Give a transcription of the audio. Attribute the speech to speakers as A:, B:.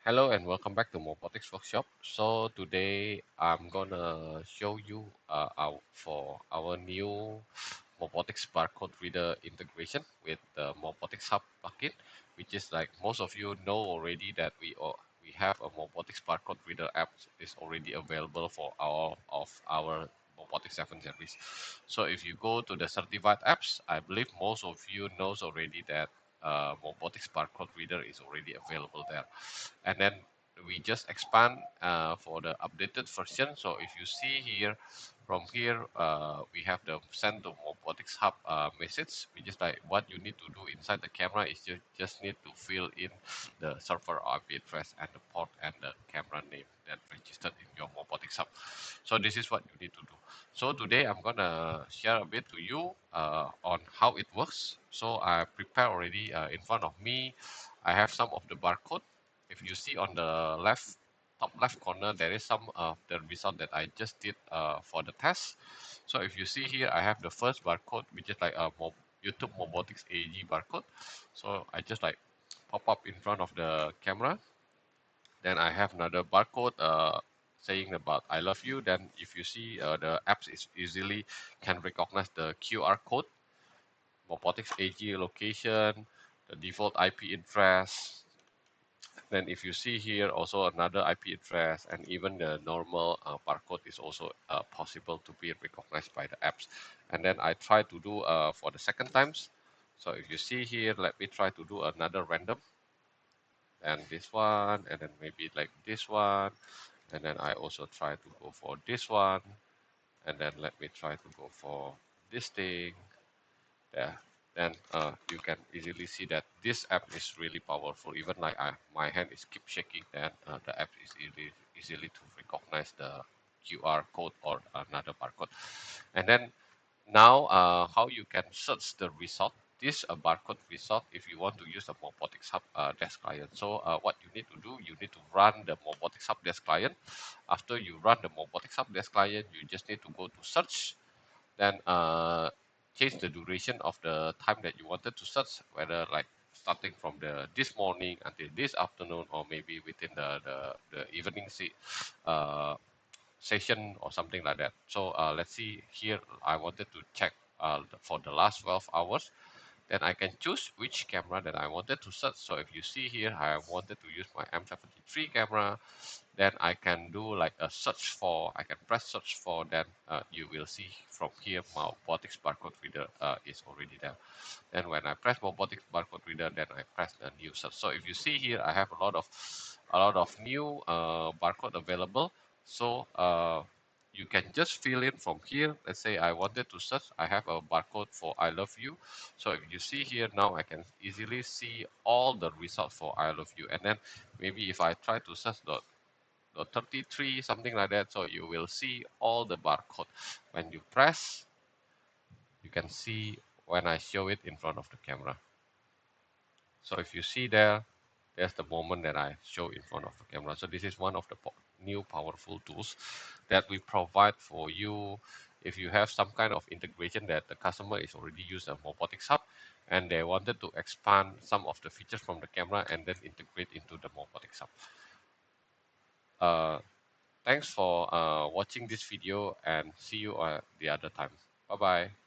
A: Hello and welcome back to Mobotics Workshop. So today I'm gonna show you for our new Mobotics barcode reader integration with the Mobotics Hub plugin, which is like most of you know already that we have a Mobotics barcode reader app is already available for our Mobotics 7 series. So if you go to the certified apps, I believe most of you knows already that Mobotics barcode reader is already available there, and then we just expand for the updated version. So if you see here, from here we have the send to Mobotics Hub message, which is like what you need to do inside the camera is you just need to fill in the server IP address and the port and the camera name that registered in your Mobotics Hub. So this is what you need to do. So today I'm gonna share a bit to you on how it works. So I prepared already in front of me. I have some of the barcode. If you see on the top left corner, there is some of the result that I just did for the test. So if you see here, I have the first barcode, which is like a YouTube Mobotics AG barcode. So I just like pop up in front of the camera. Then I have another barcode saying about I love you. Then if you see the apps is easily can recognize the QR code, Mobotics AG location, the default IP address. Then if you see here also another IP address and even the normal barcode is also possible to be recognized by the apps. And then I try to do for the second times. So if you see here, let me try to do another random and this one and then maybe like this one. And then I also try to go for this one. And then let me try to go for this thing. Yeah, then you can easily see that this app is really powerful. Even like my hand is keep shaking, then the app is easily to recognize the QR code or another barcode. And then now how you can search the result. This a barcode result if you want to use the Mobotics Hub desk client. So what you need to do, you need to run the Mobotics Hub desk client. After you run the Mobotics Hub desk client, you just need to go to search, then change the duration of the time that you wanted to search, whether like starting from the this morning until this afternoon or maybe within the evening uh, session or something like that. So let's see here, I wanted to check for the last 12 hours. Then I can choose which camera that I wanted to search. So if you see here, I wanted to use my M73 camera, then I can do like a search for, I can press search for, then you will see from here my Mobotics barcode reader is already there. Then when I press Mobotics barcode reader, then I press the new search. So if you see here, I have a lot of new barcode available. So you can just fill in from here. Let's say I wanted to search, I have a barcode for I love you. So if you see here now, I can easily see all the results for I love you. And then maybe if I try to search the 33, something like that, so you will see all the barcode. When you press, you can see when I show it in front of the camera. So if you see there, there's the moment that I show in front of the camera. So this is one of the new powerful tools that we provide for you if you have some kind of integration that the customer is already used a Mobotics Hub and they wanted to expand some of the features from the camera and then integrate into the Mobotics Hub. Uh, Thanks for watching this video and see you the other time. Bye bye.